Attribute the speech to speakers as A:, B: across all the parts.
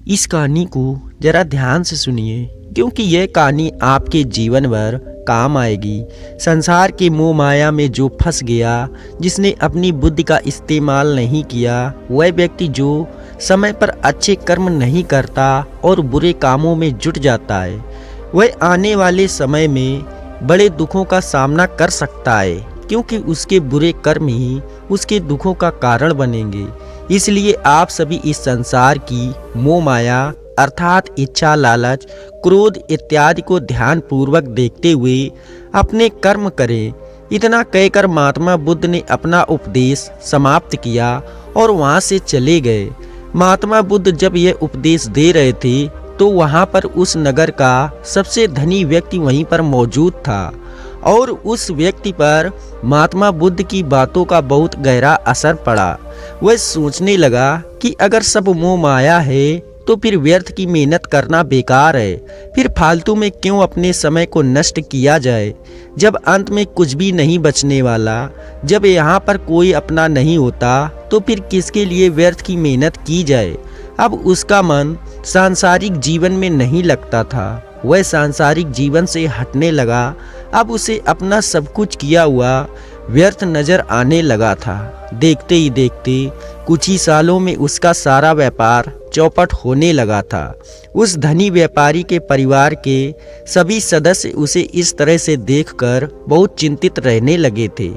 A: इस कहानी को जरा ध्यान से सुनिए, क्योंकि यह कहानी आपके जीवन भर काम आएगी। संसार के मोह माया में जो फंस गया, जिसने अपनी बुद्धि का इस्तेमाल नहीं किया, वह व्यक्ति जो समय पर अच्छे कर्म नहीं करता और बुरे कामों में जुट जाता है, वह आने वाले समय में बड़े दुखों का सामना कर सकता है, क्योंकि उसके बुरे कर्म ही उसके दुखों का कारण बनेंगे। इसलिए आप सभी इस संसार की मोह माया अर्थात इच्छा, लालच, क्रोध इत्यादि को ध्यान पूर्वक देखते हुए अपने कर्म करें। इतना कहकर महात्मा बुद्ध ने अपना उपदेश समाप्त किया और वहां से चले गए। महात्मा बुद्ध जब यह उपदेश दे रहे थे तो वहां पर उस नगर का सबसे धनी व्यक्ति वहीं पर मौजूद था और उस व्यक्ति पर महात्मा बुद्ध की बातों का बहुत गहरा असर पड़ा। वह सोचने लगा कि अगर सब मोह माया है तो फिर व्यर्थ की मेहनत करना बेकार है, फिर फालतू में क्यों अपने समय को नष्ट किया जाए, जब अंत में कुछ भी नहीं बचने वाला। जब यहाँ पर कोई अपना नहीं होता तो फिर किसके लिए व्यर्थ की मेहनत की जाए। अब उसका मन सांसारिक जीवन में नहीं लगता था, वह सांसारिक जीवन से हटने लगा। अब उसे अपना सब कुछ किया हुआ व्यर्थ नजर आने लगा था। देखते ही देखते कुछ ही सालों में उसका सारा व्यापार चौपट होने लगा था। उस धनी व्यापारी के परिवार के सभी सदस्य उसे इस तरह से देखकर बहुत चिंतित रहने लगे थे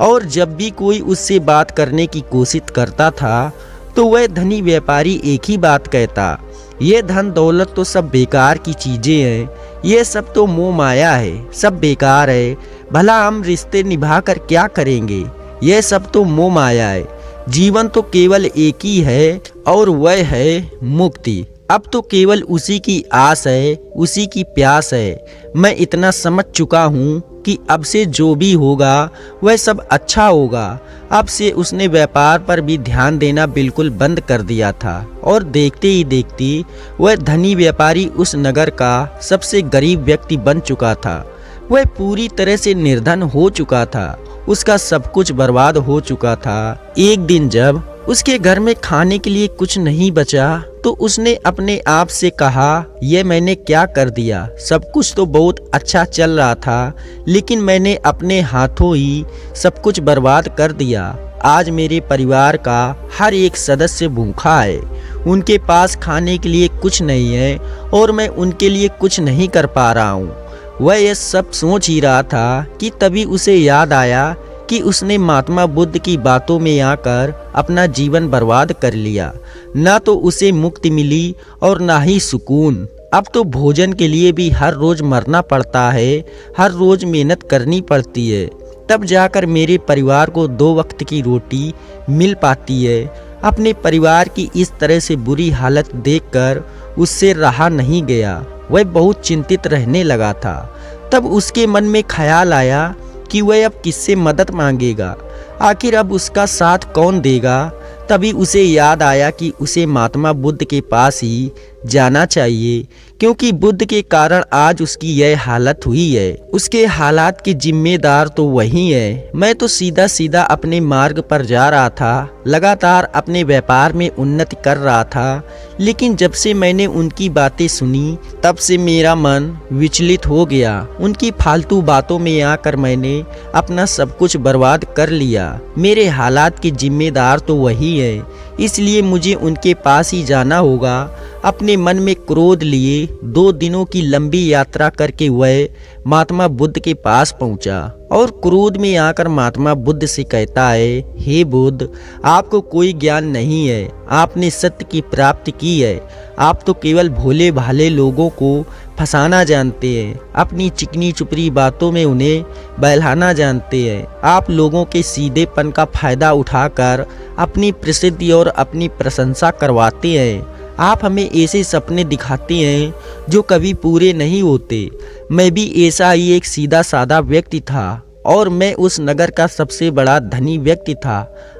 A: और जब भी कोई उससे बात करने की कोशिश करता था तो वह धनी व्यापारी एक ही बात कहता, ये धन दौलत तो सब बेकार की चीजें हैं, ये सब तो मोह माया है, सब बेकार है, भला हम रिश्ते निभाकर क्या करेंगे, यह सब तो मोह माया है। जीवन तो केवल एक ही है और वह है मुक्ति। अब तो केवल उसी की आस है, उसी की प्यास है। मैं इतना समझ चुका हूँ कि अब से जो भी होगा वह सब अच्छा होगा। अब से उसने व्यापार पर भी ध्यान देना बिल्कुल बंद कर दिया था और देखते ही देखते वह धनी व्यापारी उस नगर का सबसे गरीब व्यक्ति बन चुका था। वह पूरी तरह से निर्धन हो चुका था, उसका सब कुछ बर्बाद हो चुका था। एक दिन जब उसके घर में खाने के लिए कुछ नहीं बचा तो उसने अपने आप से कहा, यह मैंने क्या कर दिया, सब कुछ तो बहुत अच्छा चल रहा था, लेकिन मैंने अपने हाथों ही सब कुछ बर्बाद कर दिया। आज मेरे परिवार का हर एक सदस्य भूखा है, उनके पास खाने के लिए कुछ नहीं है और मैं उनके लिए कुछ नहीं कर पा रहा हूँ। वह यह सब सोच ही रहा था कि तभी उसे याद आया कि उसने महात्मा बुद्ध की बातों में आकर अपना जीवन बर्बाद कर लिया। ना तो उसे मुक्ति मिली और ना ही सुकून। अब तो भोजन के लिए भी हर रोज मरना पड़ता है, हर रोज मेहनत करनी पड़ती है, तब जाकर मेरे परिवार को 2 वक्त की रोटी मिल पाती है। अपने परिवार की इस तरह से बुरी हालत देखकर उससे रहा नहीं गया। वह बहुत चिंतित रहने लगा था। तब उसके मन में ख्याल आया कि वह अब किससे मदद मांगेगा, आखिर अब उसका साथ कौन देगा। तभी उसे याद आया कि उसे महात्मा बुद्ध के पास ही जाना चाहिए, क्योंकि बुद्ध के कारण आज उसकी यह हालत हुई है। उसके हालात के जिम्मेदार तो वही है। मैं तो सीधा सीधा अपने मार्ग पर जा रहा था, लगातार अपने व्यापार में उन्नति कर रहा था, लेकिन जब से मैंने उनकी बातें सुनी तब से मेरा मन विचलित हो गया। उनकी फालतू बातों में आकर मैंने अपना सब कुछ बर्बाद कर लिया। मेरे हालात के जिम्मेदार तो वही है, इसलिए मुझे उनके पास ही जाना होगा। अपने मन में क्रोध लिए 2 दिनों की लंबी यात्रा करके वह महात्मा बुद्ध के पास पहुंचा और क्रोध में आकर महात्मा बुद्ध से कहता है, हे बुद्ध, आपको कोई ज्ञान नहीं है, आपने सत्य की प्राप्ति की है, आप तो केवल भोले भाले लोगों को फंसाना जानते हैं, अपनी चिकनी चुपड़ी बातों में उन्हें बहलाना जानते हैं। आप लोगों के सीधेपन का फायदा उठाकर अपनी प्रसिद्धि और अपनी प्रशंसा करवाते हैं। आप हमें ऐसे सपने दिखाते हैं जो कभी पूरे नहीं होते। मैं भी ऐसा ही एक सीधा साधा व्यक्ति था और मैं उस नगर का सबसे बड़ा धनी व्यक्ति था।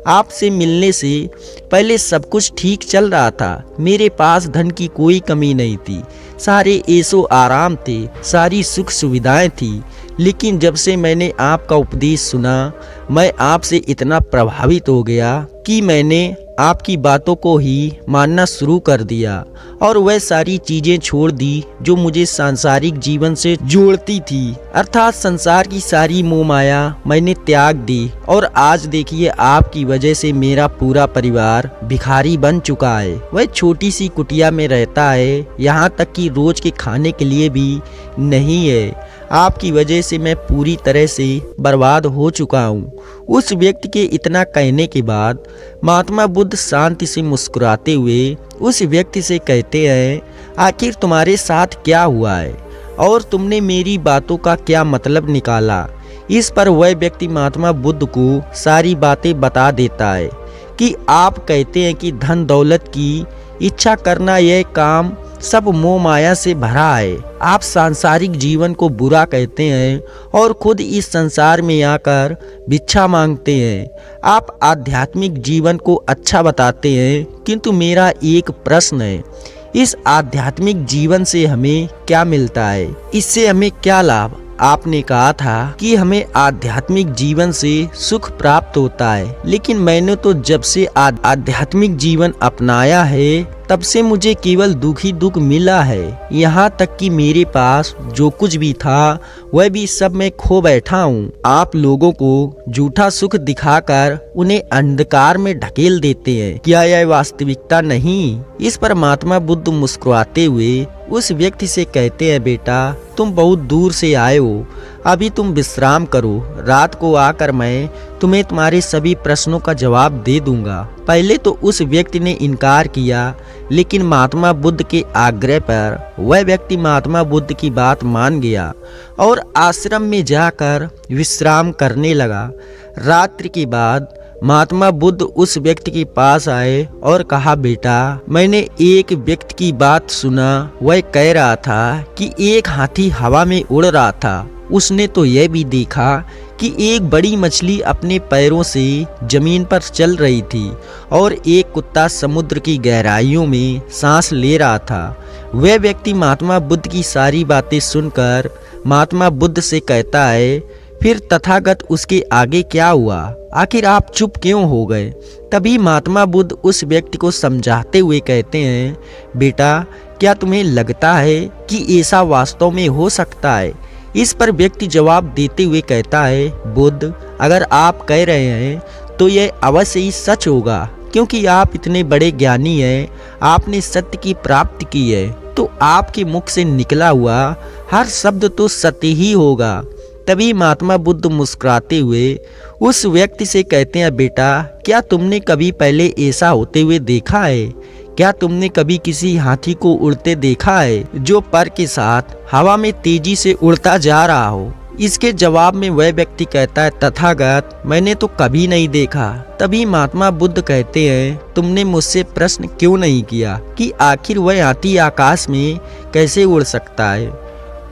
A: आपसे मिलने से पहले सब कुछ ठीक चल रहा था, मेरे पास धन की कोई कमी नहीं थी, सारे ऐशो आराम थे, सारी सुख सुविधाएं थी। लेकिन जब से मैंने आपका उपदेश सुना, मैं आपसे इतना प्रभावित हो गया कि मैंने आपकी बातों को ही मानना शुरू कर दिया और वह सारी चीज़ें छोड़ दी जो मुझे सांसारिक जीवन से जोड़ती थी। अर्थात संसार की सारी मोह माया मैंने त्याग दी और आज देखिए आपकी वजह से मेरा पूरा परिवार भिखारी बन चुका है। वह छोटी सी कुटिया में रहता है, यहाँ तक कि रोज के खाने के लिए भी नहीं है। आपकी वजह से मैं पूरी तरह से बर्बाद हो चुका हूँ। उस व्यक्ति के इतना कहने के बाद महात्मा बुद्ध शांति से मुस्कुराते हुए उस व्यक्ति से कहते हैं, आखिर तुम्हारे साथ क्या हुआ है और तुमने मेरी बातों का क्या मतलब निकाला। इस पर वह व्यक्ति महात्मा बुद्ध को सारी बातें बता देता है कि आप कहते हैं कि धन दौलत की इच्छा करना यह काम सब मोह माया से भरा है। आप सांसारिक जीवन को बुरा कहते हैं और खुद इस संसार में आकर भिक्षा मांगते हैं। आप आध्यात्मिक जीवन को अच्छा बताते हैं, किंतु मेरा एक प्रश्न है, इस आध्यात्मिक जीवन से हमें क्या मिलता है? इससे हमें क्या लाभ? आपने कहा था कि हमें आध्यात्मिक जीवन से सुख प्राप्त होता है, लेकिन मैंने तो जब से आध्यात्मिक जीवन अपनाया है तब से मुझे केवल दुख ही दुख मिला है। यहाँ तक कि मेरे पास जो कुछ भी था वह भी सब मैं खो बैठा हूँ। आप लोगों को झूठा सुख दिखाकर उन्हें अंधकार में ढकेल देते हैं। क्या यह वास्तविकता नहीं? इस पर महात्मा बुद्ध मुस्कुराते हुए उस व्यक्ति से कहते हैं, बेटा तुम बहुत दूर से आए हो, अभी तुम विश्राम करो। रात को आकर मैं तुम्हें तुम्हारे सभी प्रश्नों का जवाब दे दूंगा। पहले तो उस व्यक्ति ने इनकार किया, लेकिन महात्मा बुद्ध के आग्रह पर वह व्यक्ति महात्मा बुद्ध की बात मान गया और आश्रम में जाकर विश्राम करने लगा। रात्रि के बाद महात्मा बुद्ध उस व्यक्ति के पास आए और कहा, बेटा मैंने एक व्यक्ति की बात सुना। वह कह रहा था कि एक हाथी हवा में उड़ रहा था। उसने तो यह भी देखा कि एक बड़ी मछली अपने पैरों से जमीन पर चल रही थी और एक कुत्ता समुद्र की गहराइयों में सांस ले रहा था। वह व्यक्ति महात्मा बुद्ध की सारी बातें सुनकर महात्मा बुद्ध से कहता है, फिर तथागत उसके आगे क्या हुआ? आखिर आप चुप क्यों हो गए? तभी महात्मा बुद्ध उस व्यक्ति को समझाते हुए कहते हैं, बेटा क्या तुम्हें लगता है कि ऐसा वास्तव में हो सकता है? इस पर व्यक्ति जवाब देते हुए कहता है, बुद्ध अगर आप कह रहे हैं तो यह अवश्य ही सच होगा, क्योंकि आप इतने बड़े ज्ञानी हैं, आपने सत्य की प्राप्ति की है, तो आपके मुख से निकला हुआ हर शब्द तो सत्य ही होगा। तभी महात्मा बुद्ध मुस्कुराते हुए उस व्यक्ति से कहते हैं, बेटा क्या तुमने कभी पहले ऐसा होते हुए देखा है? क्या तुमने कभी किसी हाथी को उड़ते देखा है जो पर के साथ हवा में तेजी से उड़ता जा रहा हो? इसके जवाब में वह व्यक्ति कहता है, तथागत मैंने तो कभी नहीं देखा। तभी महात्मा बुद्ध कहते हैं, तुमने मुझसे प्रश्न क्यों नहीं किया कि आखिर वह हाथी आकाश में कैसे उड़ सकता है?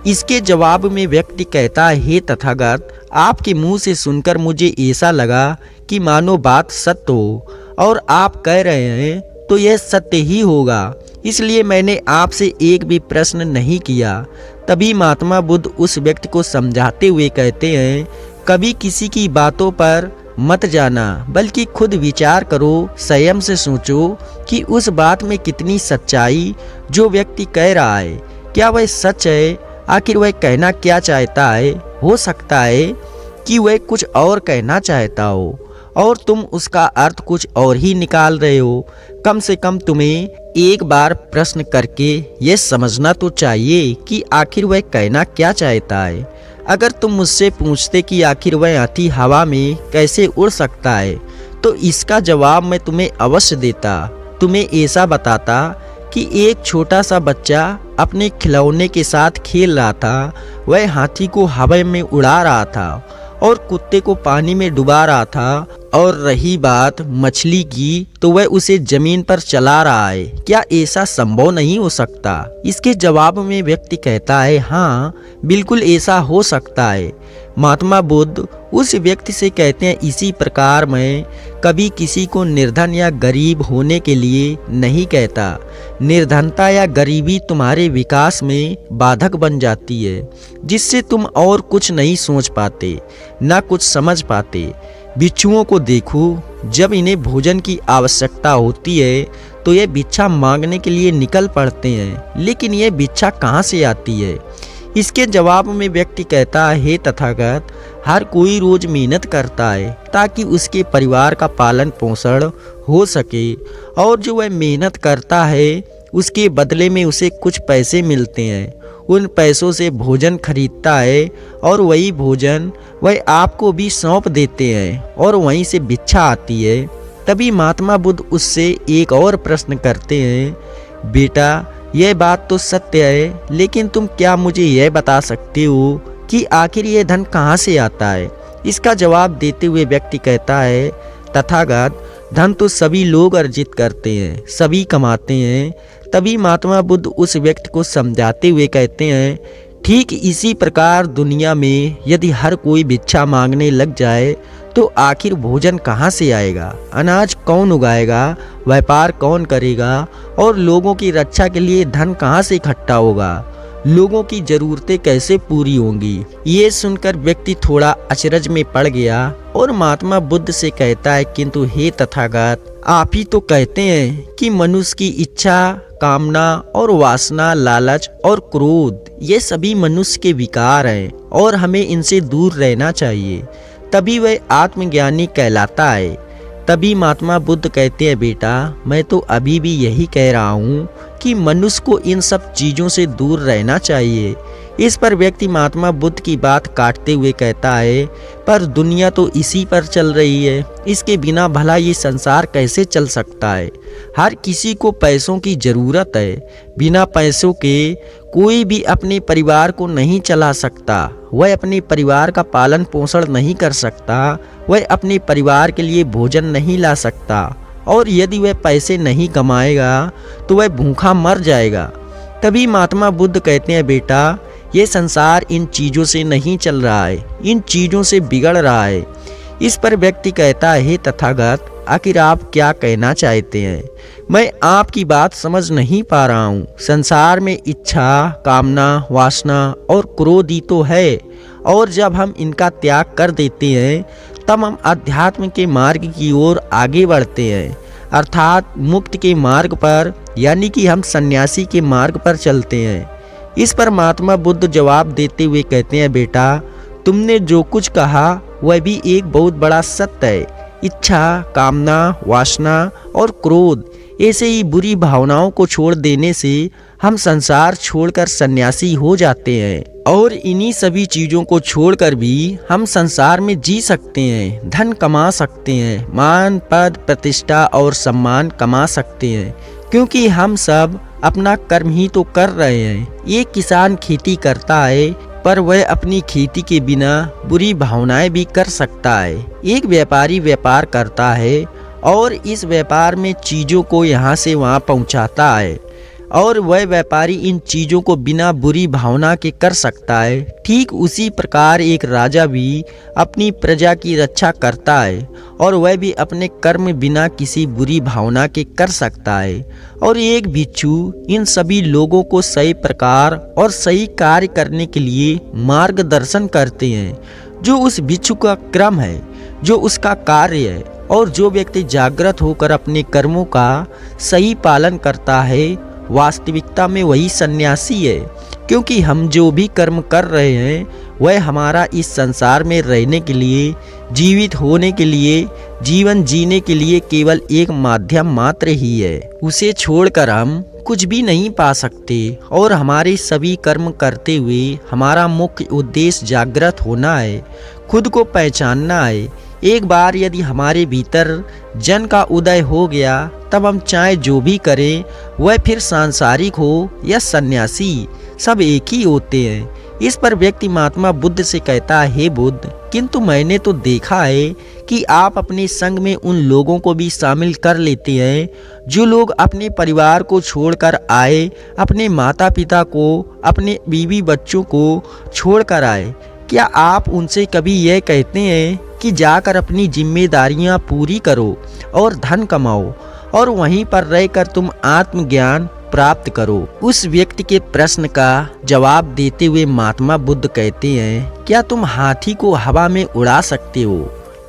A: इसके जवाब में व्यक्ति कहता है, हे तथागत आपके मुंह से सुनकर मुझे ऐसा लगा कि मानो बात सत्य हो और आप कह रहे हैं तो यह सत्य ही होगा, इसलिए मैंने आपसे एक भी प्रश्न नहीं किया। तभी महात्मा बुद्ध उस व्यक्ति को समझाते हुए कहते हैं, कभी किसी की बातों पर मत जाना, बल्कि खुद विचार करो, संयम से सोचो कि उस बात में कितनी सच्चाई जो व्यक्ति कह रहा है, क्या वह सच है? आखिर वह कहना क्या चाहता है? हो सकता है कि वह कुछ और कहना चाहता हो और तुम उसका अर्थ कुछ और ही निकाल रहे हो। कम से कम तुम्हें एक बार प्रश्न करके यह समझना तो चाहिए कि आखिर वह कहना क्या चाहता है। अगर तुम मुझसे पूछते कि आखिर वह हाथी हवा में कैसे उड़ सकता है, तो इसका जवाब मैं तुम्हें अवश्य देता। तुम्हें ऐसा बताता कि एक छोटा सा बच्चा अपने खिलौने के साथ खेल रहा था, वह हाथी को हवा में उड़ा रहा था और कुत्ते को पानी में डुबा रहा था, और रही बात मछली की तो वह उसे जमीन पर चला रहा है। क्या ऐसा संभव नहीं हो सकता? इसके जवाब में व्यक्ति कहता है, हाँ बिल्कुल ऐसा हो सकता है। महात्मा बुद्ध उस व्यक्ति से कहते हैं, इसी प्रकार मैं कभी किसी को निर्धन या गरीब होने के लिए नहीं कहता। निर्धनता या गरीबी तुम्हारे विकास में बाधक बन जाती है, जिससे तुम और कुछ नहीं सोच पाते, ना कुछ समझ पाते। बिच्छुओं को देखो, जब इन्हें भोजन की आवश्यकता होती है तो ये भिक्षा मांगने के लिए निकल पड़ते हैं, लेकिन ये भिक्षा कहाँ से आती है? इसके जवाब में व्यक्ति कहता है, हे तथागत, हर कोई रोज मेहनत करता है ताकि उसके परिवार का पालन पोषण हो सके, और जो वह मेहनत करता है उसके बदले में उसे कुछ पैसे मिलते हैं। उन पैसों से भोजन खरीदता है और वही भोजन वह आपको भी सौंप देते हैं और वहीं से भिक्षा आती है। तभी महात्मा बुद्ध उससे एक और प्रश्न करते हैं, बेटा, यह बात तो सत्य है, लेकिन तुम क्या मुझे यह बता सकते हो कि आखिर यह धन कहाँ से आता है? इसका जवाब देते हुए व्यक्ति कहता है, तथागत, धन तो सभी लोग अर्जित करते हैं, सभी कमाते हैं। तभी महात्मा बुद्ध उस व्यक्ति को समझाते हुए कहते हैं, ठीक इसी प्रकार दुनिया में यदि हर कोई भिक्षा मांगने लग जाए तो आखिर भोजन कहाँ से आएगा? अनाज कौन उगाएगा? व्यापार कौन करेगा? और लोगों की रक्षा के लिए धन कहाँ से इकट्ठा होगा? लोगों की ज़रूरतें कैसे पूरी होंगी? ये सुनकर व्यक्ति थोड़ा अचरज में पड़ गया और महात्मा बुद्ध से कहता है, किंतु हे तथागत, आप ही तो कहते हैं कि मनुष्य की इच्छा, कामना और वासना, लालच और क्रोध, ये सभी मनुष्य के विकार हैं और हमें इनसे दूर रहना चाहिए, तभी वह आत्मज्ञानी कहलाता है। तभी महात्मा बुद्ध कहते हैं, बेटा, मैं तो अभी भी यही कह रहा हूँ कि मनुष्य को इन सब चीज़ों से दूर रहना चाहिए। इस पर व्यक्ति महात्मा बुद्ध की बात काटते हुए कहता है, पर दुनिया तो इसी पर चल रही है, इसके बिना भला ये संसार कैसे चल सकता है? हर किसी को पैसों की ज़रूरत है, बिना पैसों के कोई भी अपने परिवार को नहीं चला सकता, वह अपने परिवार का पालन पोषण नहीं कर सकता, वह अपने परिवार के लिए भोजन नहीं ला सकता, और यदि वह पैसे नहीं कमाएगा तो वह भूखा मर जाएगा। तभी महात्मा बुद्ध कहते हैं, बेटा, ये संसार इन चीज़ों से नहीं चल रहा है, इन चीज़ों से बिगड़ रहा है। इस पर व्यक्ति कहता है, हे तथागत, आखिर आप क्या कहना चाहते हैं? मैं आपकी बात समझ नहीं पा रहा हूँ। संसार में इच्छा, कामना, वासना और क्रोध ही तो है, और जब हम इनका त्याग कर देते हैं तब हम अध्यात्म के मार्ग की ओर आगे बढ़ते हैं, अर्थात मुक्त के मार्ग पर, यानी कि हम सन्यासी के मार्ग पर चलते हैं। इस पर महात्मा बुद्ध जवाब देते हुए कहते हैं, बेटा, तुमने जो कुछ कहा वह भी एक बहुत बड़ा सत्य है। इच्छा, कामना, वासना और क्रोध, ऐसे ही बुरी भावनाओं को छोड़ देने से हम संसार छोड़कर सन्यासी हो जाते हैं, और इन्हीं सभी चीज़ों को छोड़कर भी हम संसार में जी सकते हैं, धन कमा सकते हैं, मान, पद, प्रतिष्ठा और सम्मान कमा सकते हैं, क्योंकि हम सब अपना कर्म ही तो कर रहे हैं। एक किसान खेती करता है, पर वह अपनी खेती के बिना बुरी भावनाएं भी कर सकता है। एक व्यापारी व्यापार करता है और इस व्यापार में चीज़ों को यहाँ से वहाँ पहुँचाता है, और वह व्यापारी इन चीज़ों को बिना बुरी भावना के कर सकता है। ठीक उसी प्रकार एक राजा भी अपनी प्रजा की रक्षा करता है, और वह भी अपने कर्म बिना किसी बुरी भावना के कर सकता है। और एक भिक्षु इन सभी लोगों को सही प्रकार और सही कार्य करने के लिए मार्गदर्शन करते हैं, जो उस भिक्षु का क्रम है, जो उसका कार्य है। और जो व्यक्ति जागृत होकर अपने कर्मों का सही पालन करता है, वास्तविकता में वही सन्यासी है, क्योंकि हम जो भी कर्म कर रहे हैं वह हमारा इस संसार में रहने के लिए, जीवित होने के लिए, जीवन जीने के लिए केवल एक माध्यम मात्र ही है। उसे छोड़कर हम कुछ भी नहीं पा सकते, और हमारे सभी कर्म करते हुए हमारा मुख्य उद्देश्य जागृत होना है, खुद को पहचानना है। एक बार यदि हमारे भीतर जन का उदय हो गया, तब हम चाहे जो भी करें, वह फिर सांसारिक हो या सन्यासी, सब एक ही होते हैं। इस पर व्यक्ति महात्मा बुद्ध से कहता है, हे बुद्ध, किंतु मैंने तो देखा है कि आप अपने संग में उन लोगों को भी शामिल कर लेते हैं जो लोग अपने परिवार को छोड़कर आए, अपने माता पिता को, अपने बीवी बच्चों को छोड़कर आए। क्या आप उनसे कभी यह कहते हैं कि जाकर अपनी जिम्मेदारियां पूरी करो और धन कमाओ, और वहीं पर रहकर तुम आत्मज्ञान प्राप्त करो? उस व्यक्ति के प्रश्न का जवाब देते हुए महात्मा बुद्ध कहते हैं, क्या तुम हाथी को हवा में उड़ा सकते हो,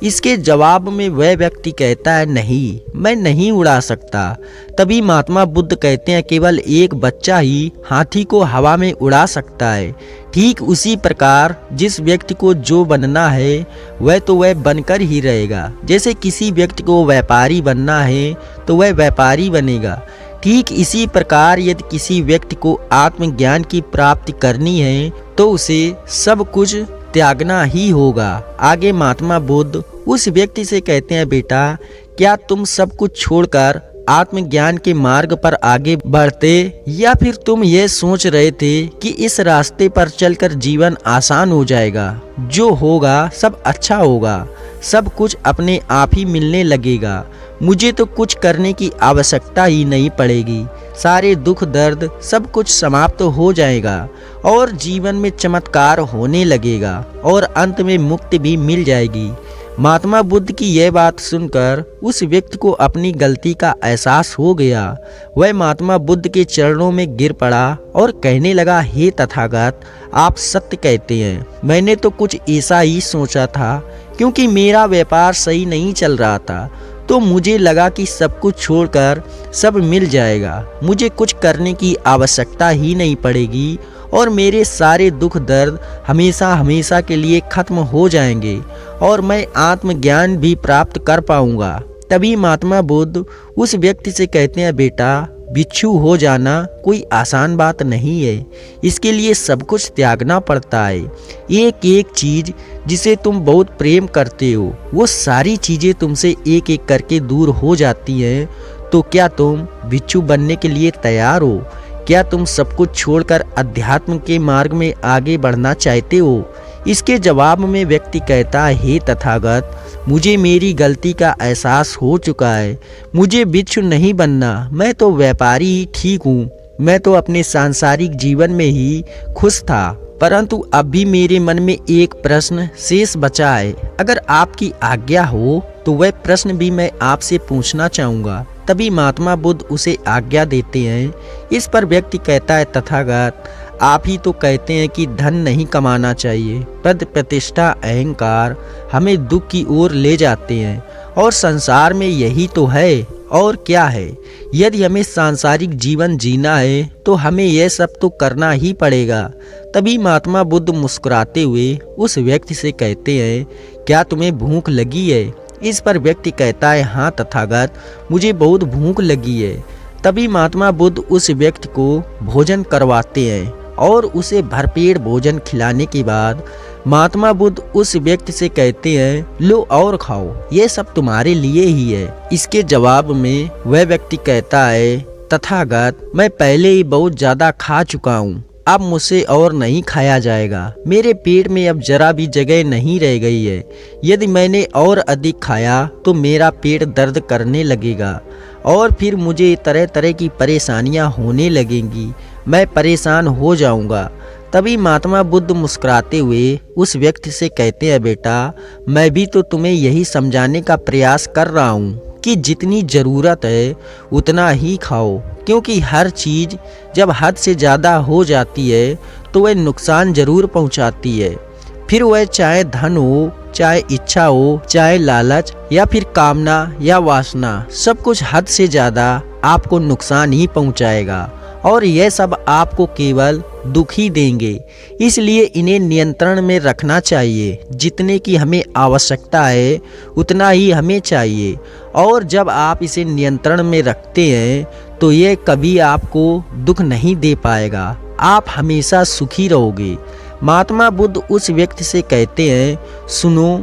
A: इसके जवाब में वह व्यक्ति कहता है, नहीं, मैं नहीं उड़ा सकता। तभी महात्मा बुद्ध कहते हैं, केवल एक बच्चा ही हाथी को हवा में उड़ा सकता है। ठीक उसी प्रकार जिस व्यक्ति को जो बनना है वह बनकर ही रहेगा। जैसे किसी व्यक्ति को व्यापारी बनना है तो वह व्यापारी बनेगा। ठीक इसी प्रकार यदि किसी व्यक्ति को आत्मज्ञान की प्राप्ति करनी है तो उसे सब कुछ त्यागना ही होगा। आगे महात्मा बुद्ध उस व्यक्ति से कहते हैं, बेटा, क्या तुम सब कुछ छोड़कर आत्मज्ञान के मार्ग पर आगे बढ़ते, या फिर तुम ये सोच रहे थे कि इस रास्ते पर चलकर जीवन आसान हो जाएगा, जो होगा सब अच्छा होगा, सब कुछ अपने आप ही मिलने लगेगा, मुझे तो कुछ करने की आवश्यकता ही नहीं पड़ेगी, सारे दुख दर्द सब कुछ समाप्त हो जाएगा और जीवन में चमत्कार होने लगेगा और अंत में मुक्ति भी मिल जाएगी। महात्मा बुद्ध की यह बात सुनकर उस व्यक्ति को अपनी गलती का एहसास हो गया। वह महात्मा बुद्ध के चरणों में गिर पड़ा और कहने लगा, हे तथागत, आप सत्य कहते हैं। मैंने तो कुछ ऐसा ही सोचा था, क्योंकि मेरा व्यापार सही नहीं चल रहा था, तो मुझे लगा कि सब कुछ छोड़कर सब मिल जाएगा, मुझे कुछ करने की आवश्यकता ही नहीं पड़ेगी और मेरे सारे दुख दर्द हमेशा हमेशा के लिए खत्म हो जाएंगे और मैं आत्मज्ञान भी प्राप्त कर पाऊंगा। तभी महात्मा बुद्ध उस व्यक्ति से कहते हैं, बेटा, भिक्षु हो जाना कोई आसान बात नहीं है, इसके लिए सब कुछ त्यागना पड़ता है। एक एक चीज जिसे तुम बहुत प्रेम करते हो, वो सारी चीजें तुमसे एक एक करके दूर हो जाती हैं। तो क्या तुम भिक्षु बनने के लिए तैयार हो? क्या तुम सब कुछ छोड़कर अध्यात्म के मार्ग में आगे बढ़ना चाहते हो? इसके जवाब में व्यक्ति कहता है, हे तथागत, मुझे मेरी गलती का एहसास हो चुका है, मुझे भिक्षु नहीं बनना, मैं तो व्यापारी ही ठीक हूँ, मैं तो अपने सांसारिक जीवन में ही खुश था, परंतु अब भी मेरे मन में एक प्रश्न शेष बचा है। अगर आपकी आज्ञा हो तो वह प्रश्न भी मैं आपसे पूछना चाहूँगा। तभी महात्मा बुद्ध उसे आज्ञा देते हैं। इस पर व्यक्ति कहता है, तथागत, आप ही तो कहते हैं कि धन नहीं कमाना चाहिए, पद प्रतिष्ठा अहंकार हमें दुख की ओर ले जाते हैं और संसार में यही तो है और क्या है। यदि हमें सांसारिक जीवन जीना है तो हमें यह सब तो करना ही पड़ेगा। तभी महात्मा बुद्ध मुस्कुराते हुए उस व्यक्ति से कहते हैं, क्या तुम्हें भूख लगी है? इस पर व्यक्ति कहता है, हाँ तथागत, मुझे बहुत भूख लगी है। तभी महात्मा बुद्ध उस व्यक्ति को भोजन करवाते हैं और उसे भरपेट भोजन खिलाने के बाद महात्मा बुद्ध उस व्यक्ति से कहते हैं, लो और खाओ, ये सब तुम्हारे लिए ही है। इसके जवाब में वह व्यक्ति कहता है, तथागत, मैं पहले ही बहुत ज्यादा खा चुका हूँ, अब मुझसे और नहीं खाया जाएगा, मेरे पेट में अब जरा भी जगह नहीं रह गई है। यदि मैंने और अधिक खाया तो मेरा पेट दर्द करने लगेगा और फिर मुझे तरह तरह की परेशानियां होने लगेंगी, मैं परेशान हो जाऊंगा। तभी महात्मा बुद्ध मुस्कुराते हुए उस व्यक्ति से कहते हैं, बेटा, मैं भी तो तुम्हें यही समझाने का प्रयास कर रहा हूँ कि जितनी ज़रूरत है उतना ही खाओ, क्योंकि हर चीज़ जब हद से ज़्यादा हो जाती है तो वह नुकसान ज़रूर पहुँचाती है। फिर वह चाहे धन हो, चाहे इच्छा हो, चाहे लालच या फिर कामना या वासना, सब कुछ हद से ज़्यादा आपको नुकसान ही पहुँचाएगा और यह सब आपको केवल दुख ही देंगे। इसलिए इन्हें नियंत्रण में रखना चाहिए। जितने की हमें आवश्यकता है उतना ही हमें चाहिए, और जब आप इसे नियंत्रण में रखते हैं तो ये कभी आपको दुख नहीं दे पाएगा, आप हमेशा सुखी रहोगे। महात्मा बुद्ध उस व्यक्ति से कहते हैं, सुनो,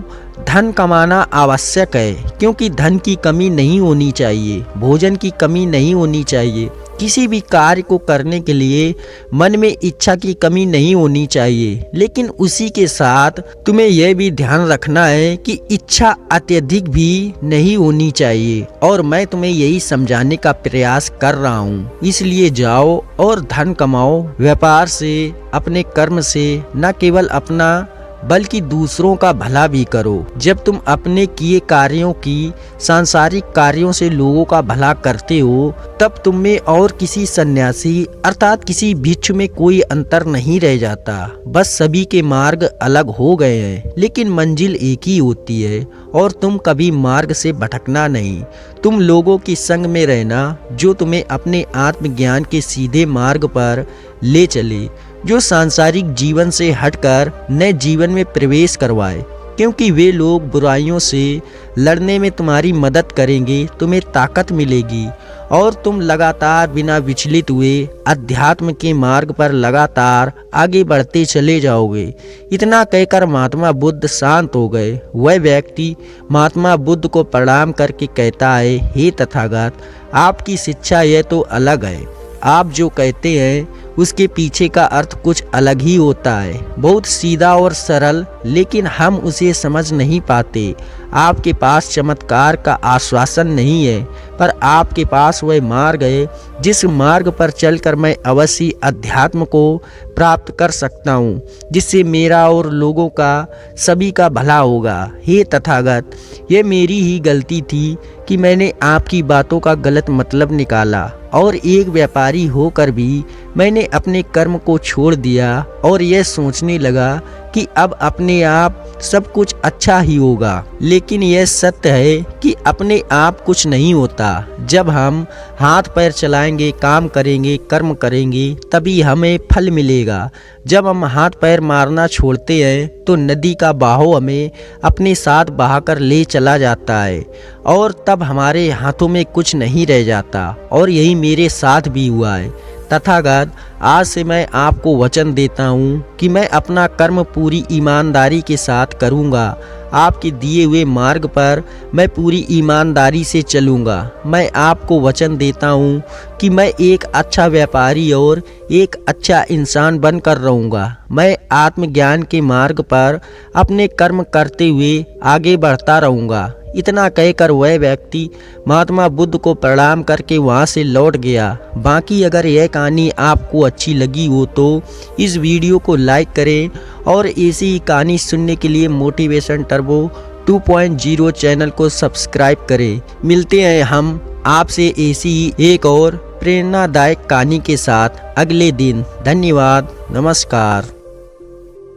A: धन कमाना आवश्यक है, क्योंकि धन की कमी नहीं होनी चाहिए, भोजन की कमी नहीं होनी चाहिए, किसी भी कार्य को करने के लिए मन में इच्छा की कमी नहीं होनी चाहिए। लेकिन उसी के साथ तुम्हें यह भी ध्यान रखना है कि इच्छा अत्यधिक भी नहीं होनी चाहिए, और मैं तुम्हें यही समझाने का प्रयास कर रहा हूँ। इसलिए जाओ और धन कमाओ, व्यापार से, अपने कर्म से न केवल अपना बल्कि दूसरों का भला भी करो। जब तुम अपने किए कार्यों की सांसारिक कार्यों से लोगों का भला करते हो, तब तुम में और किसी सन्यासी अर्थात किसी भिक्षु में कोई अंतर नहीं रह जाता। बस सभी के मार्ग अलग हो गए हैं, लेकिन मंजिल एक ही होती है और तुम कभी मार्ग से भटकना नहीं। तुम लोगों की संग में रहना जो तुम्हें अपने आत्मज्ञान के सीधे मार्ग पर ले चले, जो सांसारिक जीवन से हटकर नए जीवन में प्रवेश करवाए, क्योंकि वे लोग बुराइयों से लड़ने में तुम्हारी मदद करेंगे, तुम्हें ताकत मिलेगी और तुम लगातार बिना विचलित हुए अध्यात्म के मार्ग पर लगातार आगे बढ़ते चले जाओगे। इतना कहकर महात्मा बुद्ध शांत हो गए। वह व्यक्ति महात्मा बुद्ध को प्रणाम करके कहता है, हे तथागत, आपकी शिक्षा यह तो अलग है। आप जो कहते हैं उसके पीछे का अर्थ कुछ अलग ही होता है, बहुत सीधा और सरल, लेकिन हम उसे समझ नहीं पाते। आपके पास चमत्कार का आश्वासन नहीं है, पर आपके पास वह मार्ग है जिस मार्ग पर चलकर मैं अवश्य अध्यात्म को प्राप्त कर सकता हूँ, जिससे मेरा और लोगों का सभी का भला होगा। हे तथागत, ये मेरी ही गलती थी कि मैंने आपकी बातों का गलत मतलब निकाला और एक व्यापारी होकर भी मैंने अपने कर्म को छोड़ दिया और यह सोचने लगा कि अब अपने आप सब कुछ अच्छा ही होगा। लेकिन यह सत्य है कि अपने आप कुछ नहीं होता। जब हम हाथ पैर चलाएंगे, काम करेंगे, कर्म करेंगे, तभी हमें फल मिलेगा। जब हम हाथ पैर मारना छोड़ते हैं तो नदी का बहाव हमें अपने साथ बहाकर ले चला जाता है और तब हमारे हाथों में कुछ नहीं रह जाता। और यही मेरे साथ भी हुआ है। तथागत, आज से मैं आपको वचन देता हूँ कि मैं अपना कर्म पूरी ईमानदारी के साथ करूँगा। आपके दिए हुए मार्ग पर मैं पूरी ईमानदारी से चलूँगा। मैं आपको वचन देता हूँ कि मैं एक अच्छा व्यापारी और एक अच्छा इंसान बनकर रहूँगा। मैं आत्मज्ञान के मार्ग पर अपने कर्म करते हुए आगे बढ़ता रहूँगा। इतना कहकर वह व्यक्ति महात्मा बुद्ध को प्रणाम करके वहाँ से लौट गया। बाकी अगर यह कहानी आपको अच्छी लगी हो तो इस वीडियो को लाइक करें और ऐसी ही कहानी सुनने के लिए मोटिवेशन टर्बो 2.0 चैनल को सब्सक्राइब करें। मिलते हैं हम आपसे ऐसी ही एक और प्रेरणादायक कहानी के साथ अगले दिन। धन्यवाद। नमस्कार।